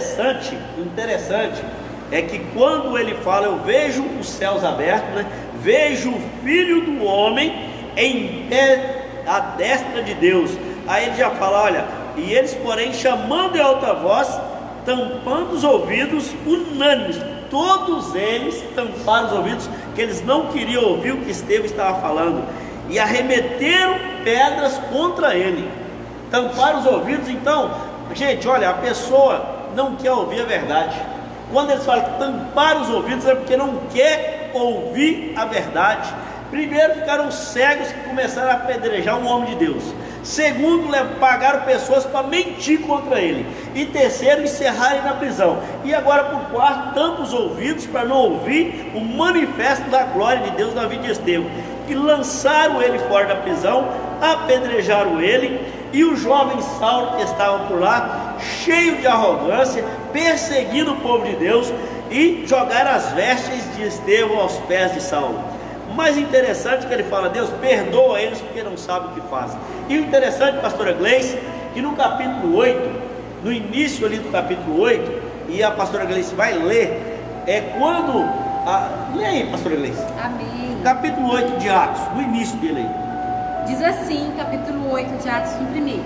interessante é que quando ele fala, eu vejo os céus abertos, né? Vejo o Filho do Homem em pé à destra de Deus. Aí ele já fala, olha, e eles porém chamando em alta voz, tampando os ouvidos, unânimes, todos eles tamparam os ouvidos, que eles não queriam ouvir o que Estevão estava falando, e arremeteram pedras contra ele, tamparam os ouvidos. Então, gente, olha, a pessoa não quer ouvir a verdade. Quando eles falam tampar os ouvidos, é porque não quer ouvir a verdade. Primeiro, ficaram cegos que começaram a apedrejar um homem de Deus. Segundo, pagaram pessoas para mentir contra ele. E terceiro, encerrarem na prisão. E agora, por quarto, tampam os ouvidos para não ouvir o manifesto da glória de Deus na vida de Estevão. E lançaram ele fora da prisão, apedrejaram ele. E o jovem Saulo, que estava por lá, cheio de arrogância, perseguindo o povo de Deus, e jogaram as vestes de Estevão aos pés de Saulo. O mais interessante é que ele fala, Deus perdoa eles porque não sabem o que fazem. E o interessante, pastora Gleice, que no capítulo 8, no início ali do capítulo 8, e a pastora Gleice vai ler, é quando, lê aí, pastora Gleice, Amém. capítulo 8 de Atos, no início dele aí. Diz assim, capítulo 8 de Atos, no primeiro.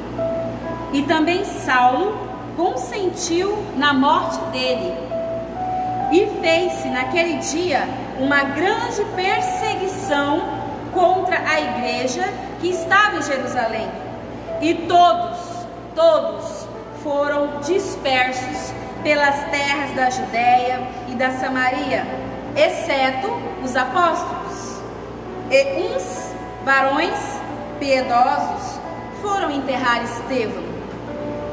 E também Saulo consentiu na morte dele, e fez-se naquele dia uma grande perseguição contra a igreja que estava em Jerusalém. E todos foram dispersos pelas terras da Judéia e da Samaria, exceto os apóstolos. E uns varões piedosos foram enterrar Estevão,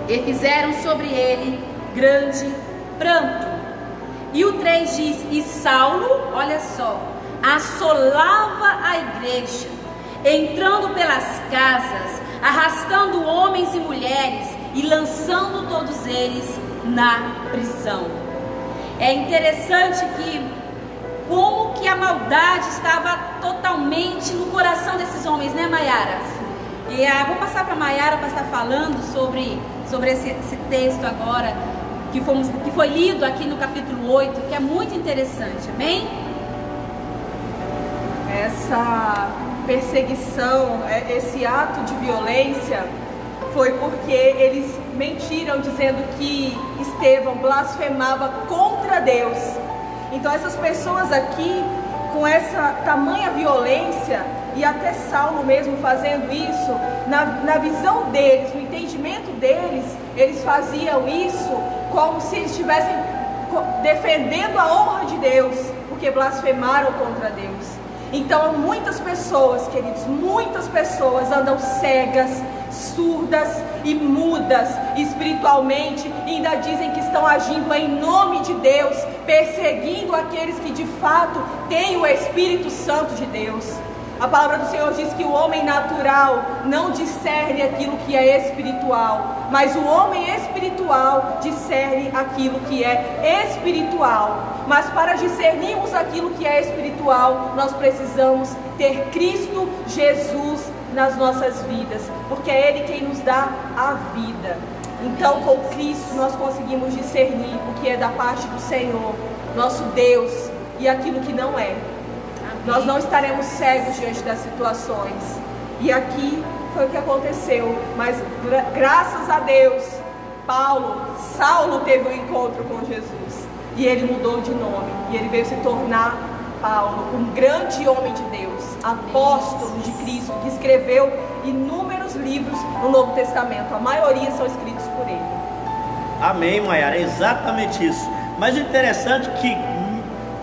e fizeram sobre ele grande pranto. E o 3 diz, e Saulo, olha só, assolava a igreja, entrando pelas casas, arrastando homens e mulheres e lançando todos eles na prisão. É interessante que como que a maldade estava totalmente no coração desses homens, né, Maiara? E vou passar para a Maiara para estar falando sobre esse texto agora, que foi lido aqui no capítulo 8, que é muito interessante, amém? Essa perseguição, esse ato de violência, foi porque eles mentiram dizendo que Estevão blasfemava contra Deus. Então essas pessoas aqui, com essa tamanha violência, e até Saulo mesmo fazendo isso, na visão deles, no entendimento deles, eles faziam isso como se eles estivessem defendendo a honra de Deus, porque blasfemaram contra Deus. Então muitas pessoas, queridos, muitas pessoas andam cegas, surdas e mudas espiritualmente, e ainda dizem que estão agindo em nome de Deus, perseguindo aqueles que de fato têm o Espírito Santo de Deus. A palavra do Senhor diz que o homem natural não discerne aquilo que é espiritual, mas o homem espiritual discerne aquilo que é espiritual. Mas para discernirmos aquilo que é espiritual, nós precisamos ter Cristo Jesus nas nossas vidas, porque é Ele quem nos dá a vida. Então, com Cristo nós conseguimos discernir o que é da parte do Senhor, nosso Deus, e aquilo que não é. Nós não estaremos cegos diante das situações. E aqui foi o que aconteceu. Mas graças a Deus, Saulo teve um encontro com Jesus. E ele mudou de nome. E ele veio se tornar Paulo, um grande homem de Deus, apóstolo de Cristo, que escreveu inúmeros livros no Novo Testamento. A maioria são escritos por ele. Amém, Maiara, é exatamente isso. Mas o interessante é que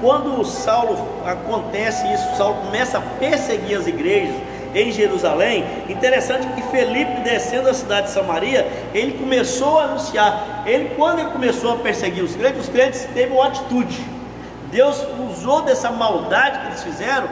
quando Saulo acontece isso, Saulo começa a perseguir as igrejas em Jerusalém. Interessante que Felipe, descendo a cidade de Samaria, ele começou a anunciar. Quando ele começou a perseguir os crentes teve uma atitude. Deus usou dessa maldade que eles fizeram,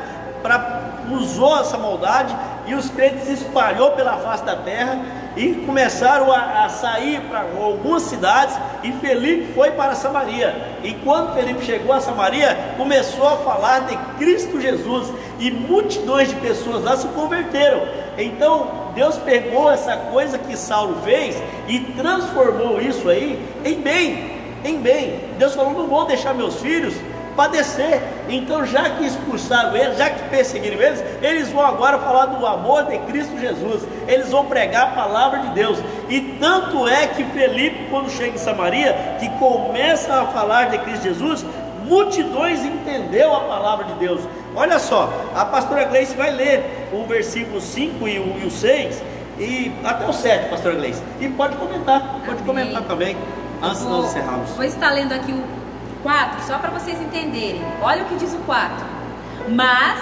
usou essa maldade, e os crentes se espalhou pela face da terra e começaram a sair para algumas cidades, e Felipe foi para Samaria. E quando Felipe chegou a Samaria, começou a falar de Cristo Jesus, e multidões de pessoas lá se converteram. Então Deus pegou essa coisa que Saulo fez e transformou isso aí em bem. Deus falou: não vou deixar meus filhos padecer. Então, já que expulsaram eles, já que perseguiram eles vão agora falar do amor de Cristo Jesus. Eles vão pregar a palavra de Deus. E tanto é que Felipe, quando chega em Samaria, que começa a falar de Cristo Jesus, multidões entendeu a palavra de Deus. Olha só, a pastora Gleice vai ler o versículo 5 e o 6 e até o 7, pastora Gleice. E pode comentar também, antes de nós encerrarmos. Vou estar lendo aqui o 4, só para vocês entenderem. Olha o que diz o 4. Mas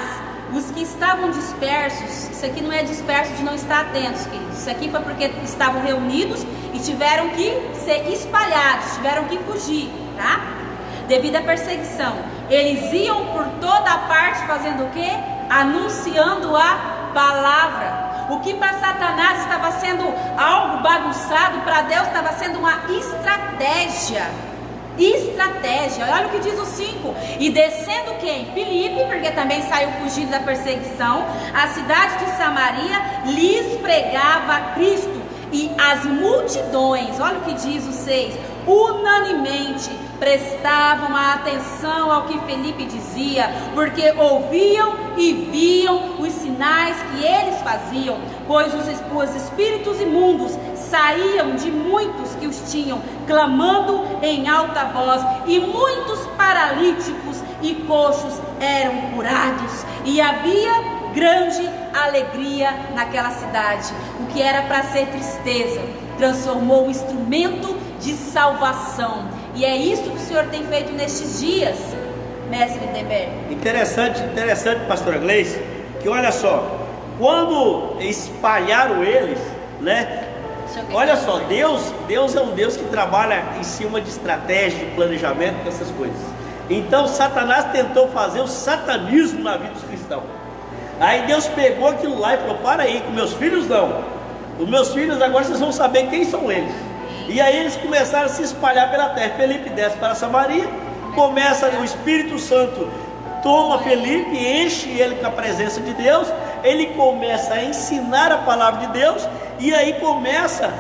os que estavam dispersos, isso aqui não é disperso de não estar atentos, queridos. Isso aqui foi porque estavam reunidos e tiveram que ser espalhados, tiveram que fugir, tá? Devido à perseguição. Eles iam por toda a parte fazendo o quê? Anunciando a palavra. O que para Satanás estava sendo algo bagunçado, para Deus estava sendo uma estratégia. Olha o que diz o 5. E descendo quem? Filipe, porque também saiu fugindo da perseguição, a cidade de Samaria lhes pregava Cristo. E as multidões, olha o que diz o 6, unanimemente prestavam atenção ao que Felipe dizia, porque ouviam e viam os sinais que eles faziam, pois os espíritos imundos saíam de muitos que os tinham, clamando em alta voz, e muitos paralíticos e coxos eram curados, e havia grande alegria naquela cidade. O que era para ser tristeza transformou um instrumento de salvação. E é isso que o Senhor tem feito nestes dias, mestre Deber. Interessante, pastora Gleice, que olha só, quando espalharam eles, né? Olha só, Deus é um Deus que trabalha em cima de estratégia, de planejamento, dessas coisas. Então Satanás tentou fazer o satanismo na vida dos cristãos. Aí Deus pegou aquilo lá e falou: para aí, com meus filhos não. Os meus filhos agora vocês vão saber quem são eles. E aí eles começaram a se espalhar pela terra. Felipe desce para Samaria, começa o Espírito Santo, toma Felipe, enche ele com a presença de Deus. Ele começa a ensinar a palavra de Deus, e aí começa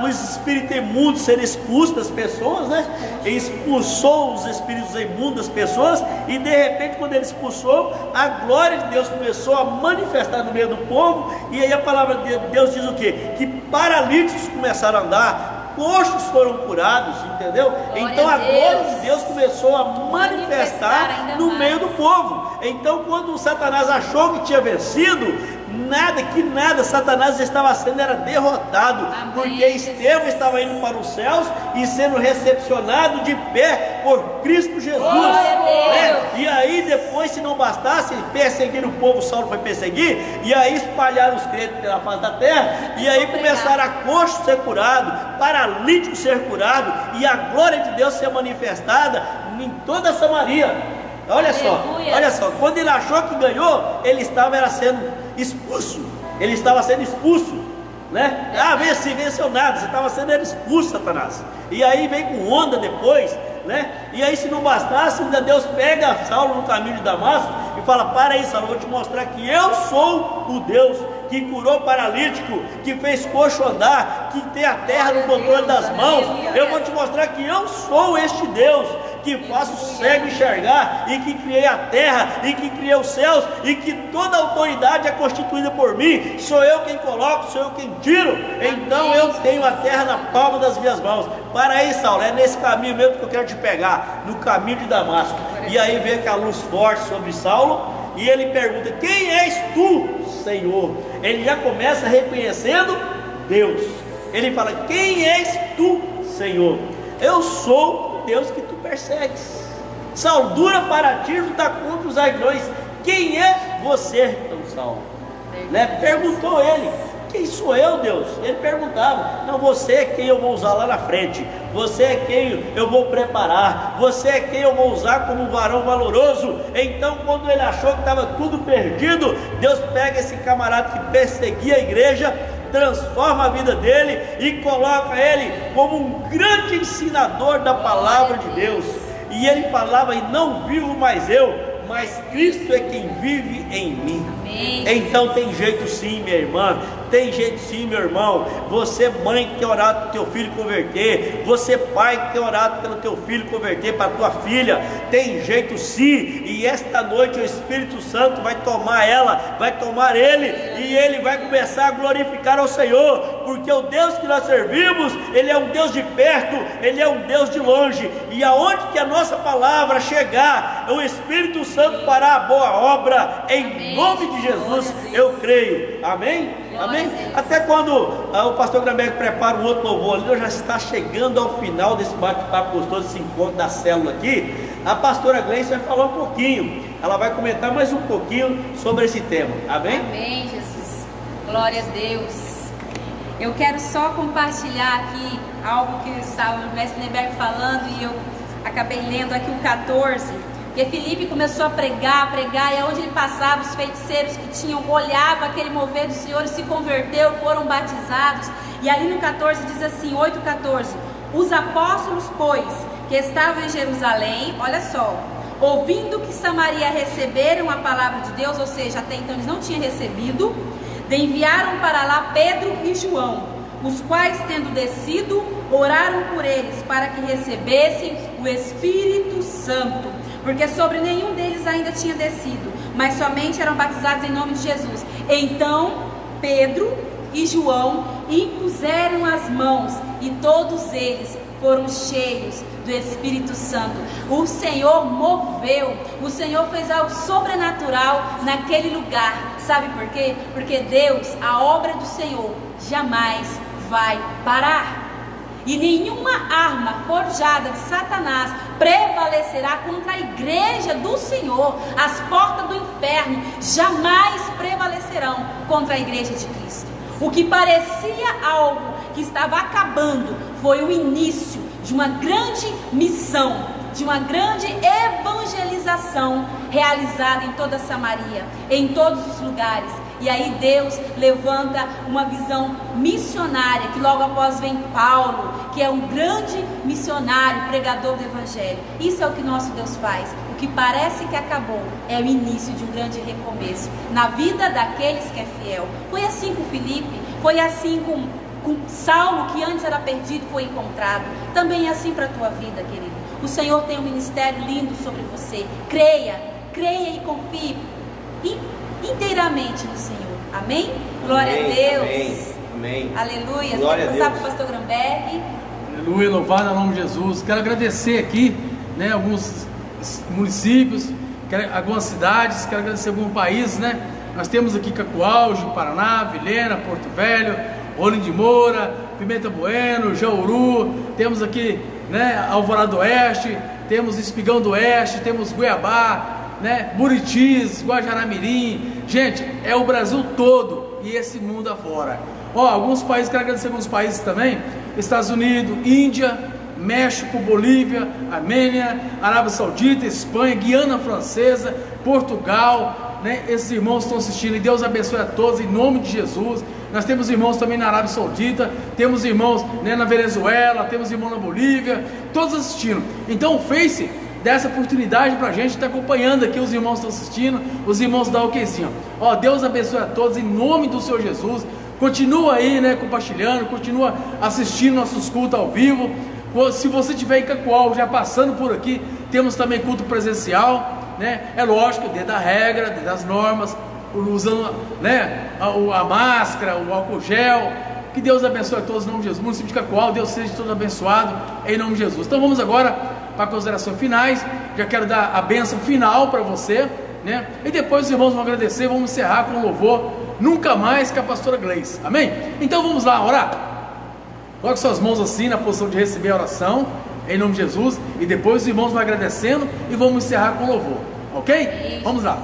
os espíritos imundos serem expulsos das pessoas, né? Ele expulsou os espíritos imundos das pessoas, e de repente, quando ele expulsou, a glória de Deus começou a manifestar no meio do povo. E aí a palavra de Deus diz o quê? Que paralíticos começaram a andar, coxos foram curados, entendeu? Então a glória de Deus começou a manifestar no meio do povo. Então, quando Satanás achou que tinha vencido, nada Satanás estava sendo era derrotado. Amém. Porque Estevão estava indo para os céus e sendo recepcionado de pé por Cristo Jesus, né? E aí depois, se não bastasse perseguir o povo, Saulo foi perseguir, e aí espalharam os crentes pela face da terra, e aí começaram a coxo ser curado, paralítico ser curado, e a glória de Deus ser manifestada em toda a Samaria. Olha só, Aleluia. olha só, quando ele achou que ganhou, ele estava sendo expulso. Ele estava sendo expulso, né? Ah, venceu nada, você estava sendo expulso, Satanás. E aí vem com onda depois, né? E aí, se não bastasse, ainda Deus pega Saulo no caminho de Damasco e fala: para aí, Saulo, eu vou te mostrar que eu sou o Deus que curou paralítico, que fez coxo andar, que tem a terra no controle das mãos. Eu vou te mostrar que eu sou este Deus que faço o cego enxergar, e que criei a terra, e que criei os céus, e que toda autoridade é constituída por mim. Sou eu quem coloco, sou eu quem tiro. Então eu tenho a terra na palma das minhas mãos. Para aí, Saulo, é nesse caminho mesmo que eu quero te pegar, no caminho de Damasco. E aí vem aquela luz forte sobre Saulo, e ele pergunta: quem és tu, Senhor? Ele já começa reconhecendo Deus. Ele fala: quem és tu, Senhor? Eu sou o Deus que tu persegues. Saulo, dura para ti lutar contra os aguilhões. Quem é você, então, Saulo? Né? Perguntou ele: quem sou eu, Deus? Ele perguntava: não, você é quem eu vou usar lá na frente, você é quem eu vou preparar, você é quem eu vou usar como um varão valoroso. Então, quando ele achou que estava tudo perdido, Deus pega esse camarada que perseguia a igreja, transforma a vida dele e coloca ele como um grande ensinador da palavra de Deus. E ele falava: e não vivo mais eu, mas Cristo é quem vive em mim. Amém. Então tem jeito sim, minha irmã, tem jeito sim, meu irmão. Você, mãe, que quer orar para o teu filho converter, você, pai, que quer orar pelo teu filho converter, para a tua filha, tem jeito sim. E esta noite o Espírito Santo vai tomar ela, vai tomar ele, e ele vai começar a glorificar ao Senhor, porque o Deus que nós servimos, ele é um Deus de perto, ele é um Deus de longe. E aonde que a nossa palavra chegar, o Espírito Santo fará a boa obra, em nome de Jesus, eu creio. Amém? Amém? Até quando o pastor Gramberg prepara um outro louvor ali, já está chegando ao final desse bate-papo gostoso, desse encontro da célula aqui. A pastora Gleice vai falar um pouquinho, ela vai comentar mais um pouquinho sobre esse tema. Amém? Amém, Jesus. Glória a Deus. Eu quero só compartilhar aqui algo que estava o mestre Neberg falando, e eu acabei lendo aqui o 14. Porque Filipe começou a pregar, e aonde ele passava, os feiticeiros que tinham, olhavam aquele mover do Senhor e se converteu, foram batizados. E ali no 14 diz assim, 8:14: os apóstolos, pois, que estavam em Jerusalém, olha só, ouvindo que Samaria receberam a palavra de Deus, ou seja, até então eles não tinham recebido, enviaram para lá Pedro e João, os quais, tendo descido, oraram por eles para que recebessem o Espírito Santo, porque sobre nenhum deles ainda tinha descido, mas somente eram batizados em nome de Jesus. Então Pedro e João impuseram as mãos, e todos eles foram cheios do Espírito Santo. O Senhor moveu, o Senhor fez algo sobrenatural naquele lugar. Sabe por quê? Porque Deus, a obra do Senhor jamais vai parar. E nenhuma arma forjada de Satanás prevalecerá contra a igreja do Senhor. As portas do inferno jamais prevalecerão contra a igreja de Cristo. O que parecia algo que estava acabando foi o início de uma grande missão, de uma grande evangelização realizada em toda Samaria, em todos os lugares. E aí Deus levanta uma visão missionária, que logo após vem Paulo, que é um grande missionário, pregador do Evangelho. Isso é o que nosso Deus faz. O que parece que acabou é o início de um grande recomeço na vida daqueles que é fiel. Foi assim com Filipe, foi assim com Saulo, que antes era perdido, foi encontrado. Também é assim para a tua vida, querido. O Senhor tem um ministério lindo sobre você. Creia e confie inteiramente no Senhor. Amém? Glória a Deus. Amém. Amém. Aleluia. Glória a Deus. Para o pastor Gramberg. Aleluia, louvado ao nome de Jesus. Quero agradecer aqui, né, alguns municípios, algumas cidades, quero agradecer alguns países, né? Nós temos aqui Cacoaljo, Paraná, Vilhena, Porto Velho, Rolim de Moura, Pimenta Bueno, Jauru, temos aqui, né, Alvorada do Oeste, temos Espigão do Oeste, temos Goiabá, né, Buritis, Guajará-Mirim. Gente, é o Brasil todo e esse mundo afora. Alguns países, quero agradecer alguns países também: Estados Unidos, Índia, México, Bolívia, Armênia, Arábia Saudita, Espanha, Guiana Francesa, Portugal, né? Esses irmãos estão assistindo e Deus abençoe a todos em nome de Jesus. Nós temos irmãos também na Arábia Saudita, temos irmãos, né, na Venezuela, temos irmãos na Bolívia, todos assistindo. Então o Face dá essa oportunidade para a gente estar acompanhando aqui, os irmãos estão assistindo, os irmãos dão o quezinho. Ó, Deus abençoe a todos em nome do Senhor Jesus. Continua aí, né, compartilhando, continua assistindo nossos cultos ao vivo. Se você estiver em Cacoal, já passando por aqui, temos também culto presencial, né? É lógico, dentro da regra, dentro das normas, usando, né, a máscara, o álcool gel. Que Deus abençoe a todos em nome de Jesus. Município de Cacoal, Deus seja todo abençoado em nome de Jesus. Então vamos agora para considerações finais. Já quero dar a bênção final para você, né? E depois os irmãos vão agradecer. Vamos encerrar com o louvor Nunca Mais, com a pastora Gleice. Amém? Então vamos lá orar. Coloque suas mãos assim na posição de receber a oração em nome de Jesus. E depois os irmãos vão agradecendo e vamos encerrar com o louvor. Ok? Vamos lá.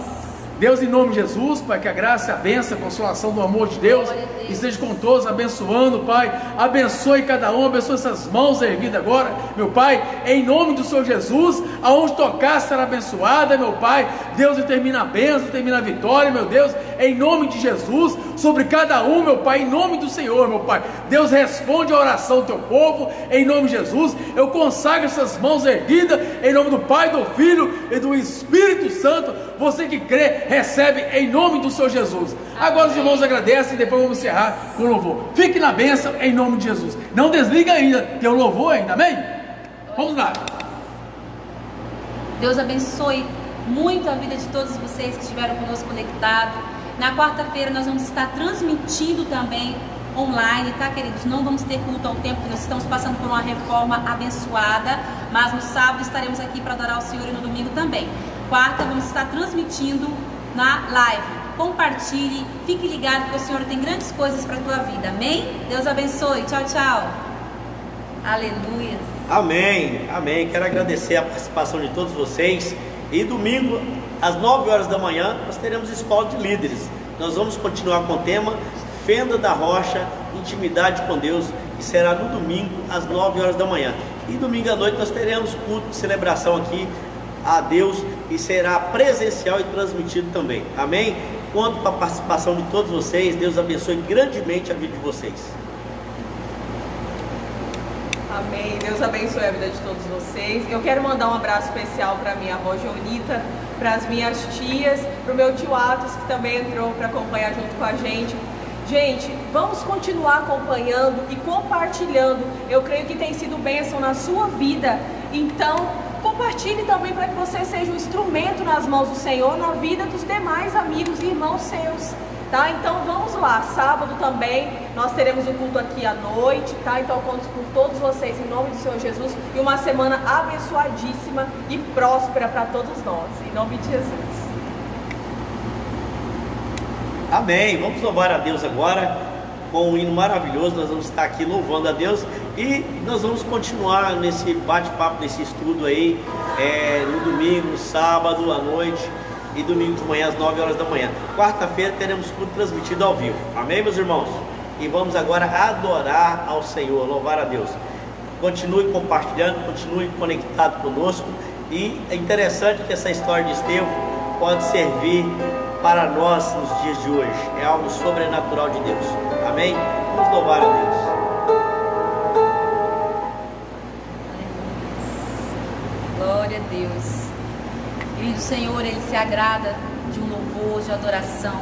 Deus, em nome de Jesus, Pai, que a graça, a bênção, a consolação do amor de Deus esteja com todos, abençoando, Pai. Abençoe cada um, abençoe essas mãos erguidas agora, meu Pai, em nome do Senhor Jesus. Aonde tocar será abençoada, meu Pai. Deus, determina a bênção, determina a vitória, meu Deus, em nome de Jesus, sobre cada um, meu Pai, em nome do Senhor, meu Pai. Deus, responde a oração do teu povo, em nome de Jesus. Eu consagro essas mãos erguidas, em nome do Pai, do Filho e do Espírito Santo. Você que crê, recebe em nome do Senhor Jesus. Agora os irmãos agradecem e depois vamos encerrar com o louvor. Fique na bênção em nome de Jesus. Não desliga ainda, tem um louvor ainda, amém? Vamos lá. Deus abençoe muito a vida de todos vocês que estiveram conosco conectados. Na quarta-feira nós vamos estar transmitindo também online, tá, queridos? Não vamos ter culto ao tempo, porque nós estamos passando por uma reforma abençoada, mas no sábado estaremos aqui para adorar o Senhor e no domingo também. Quarta, vamos estar transmitindo na live. Compartilhe, fique ligado que o Senhor tem grandes coisas para a tua vida, amém? Deus abençoe, tchau, tchau. Aleluia. Amém, amém. Quero agradecer a participação de todos vocês. E domingo, às 9 horas da manhã, nós teremos escola de líderes. Nós vamos continuar com o tema Fenda da Rocha, Intimidade com Deus, e será no domingo, às 9 horas da manhã. E domingo à noite nós teremos culto de celebração aqui a Deus, e será presencial e transmitido também, amém? Conto com a participação de todos vocês. Deus abençoe grandemente a vida de vocês. Amém, Deus abençoe a vida de todos vocês. Eu quero mandar um abraço especial para minha avó Jonita, para as minhas tias, para o meu tio Atos, que também entrou para acompanhar junto com a gente. Gente, vamos continuar acompanhando e compartilhando. Eu creio que tem sido bênção na sua vida. Então, compartilhe também para que você seja um instrumento nas mãos do Senhor, na vida dos demais amigos e irmãos seus, tá? Então vamos lá, sábado também nós teremos um culto aqui à noite, tá? Então conto por todos vocês em nome do Senhor Jesus, e uma semana abençoadíssima e próspera para todos nós, em nome de Jesus. Amém. Vamos louvar a Deus agora com um hino maravilhoso. Nós vamos estar aqui louvando a Deus e nós vamos continuar nesse bate-papo, nesse estudo aí, no domingo, no sábado à noite e domingo de manhã às 9 horas da manhã. Quarta-feira teremos culto transmitido ao vivo. Amém, meus irmãos? E vamos agora adorar ao Senhor, louvar a Deus. Continue compartilhando, continue conectado conosco. E é interessante que essa história de Estevão pode servir para nós nos dias de hoje. É algo sobrenatural de Deus. Amém? Vamos louvar a Deus. Glória a Deus. Querido Senhor, Ele se agrada de um louvor, de adoração.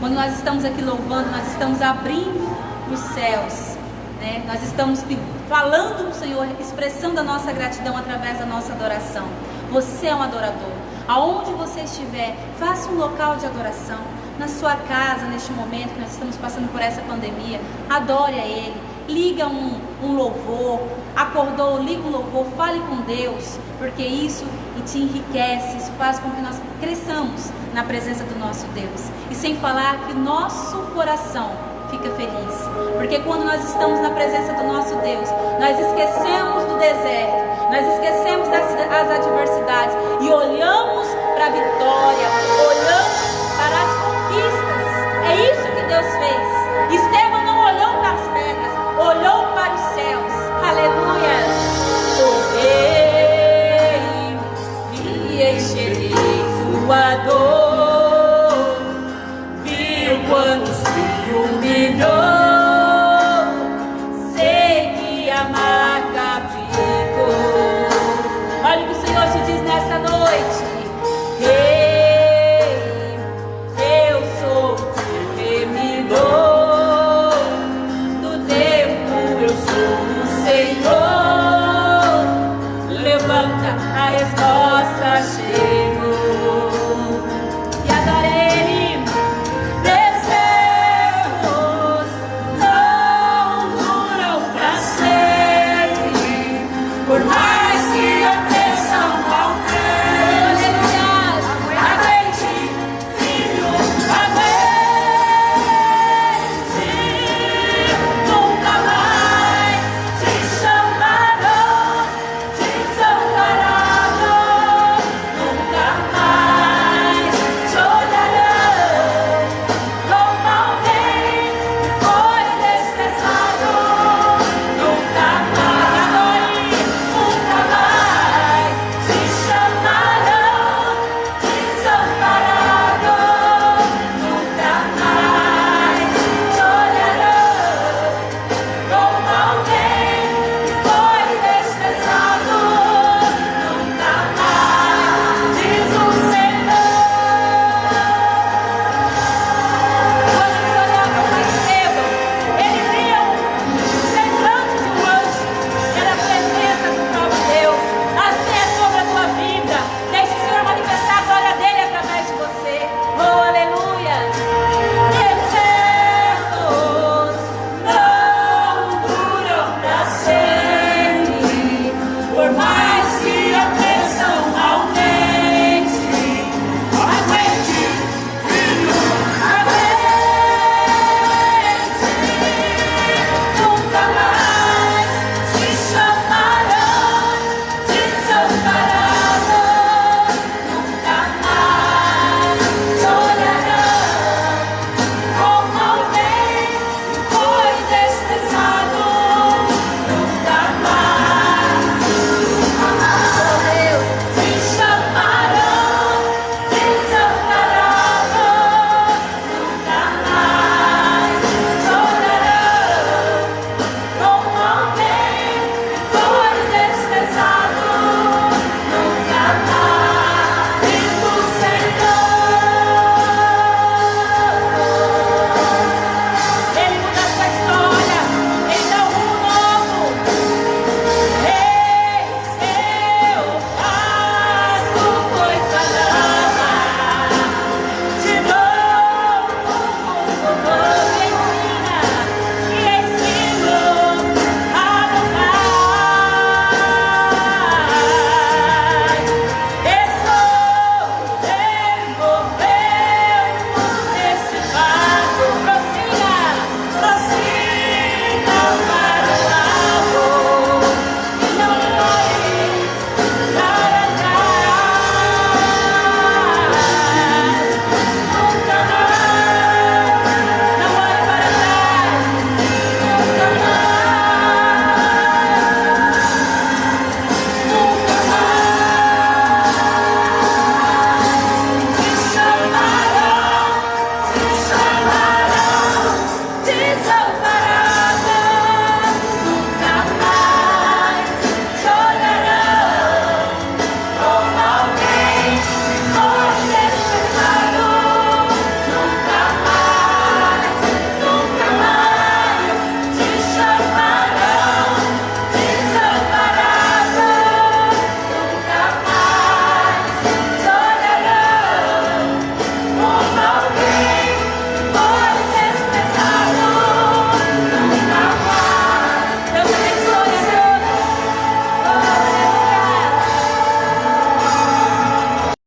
Quando nós estamos aqui louvando, nós estamos abrindo os céus, né? Nós estamos falando com o Senhor, expressando a nossa gratidão através da nossa adoração. Você é um adorador. Aonde você estiver, faça um local de adoração. Na sua casa, neste momento que nós estamos passando por essa pandemia, adore a Ele. Liga um louvor, acordou, liga um louvor, fale com Deus, porque isso te enriquece, isso faz com que nós cresçamos na presença do nosso Deus. E sem falar que nosso coração fica feliz, porque quando nós estamos na presença do nosso Deus, nós esquecemos do deserto, nós esquecemos das adversidades e olhamos para a vitória, olhamos para as conquistas. É isso que Deus fez. Estevão não olhou para as pedras, olhou para os céus. Aleluia. o